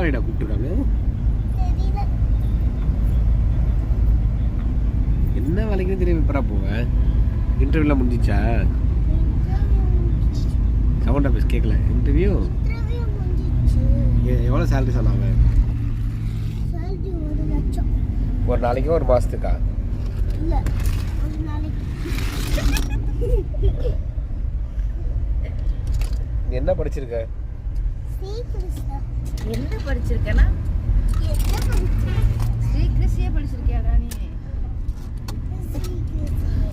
வேலைடா கூப்பிட்டுருக்காங்க? என்ன வேலைக்குன்னு தெரியும். எப்பரா போவேன்? இன்டர்வியூலாம் முடிஞ்சிச்சா? சவுண்ட் ஆஃபீஸ் கேட்கல. இன்டர்வியூ எவ்வளோ சேலரி சொன்னாங்க? ஒரு நாளைக்கு ஒரு மாதத்துக்கா? நீ என்ன படிச்சிருக்க? என்ன படிச்சிருக்கேன்னா ஸ்ரீகிருஷ்ணே படிச்சிருக்கியாடா நீ?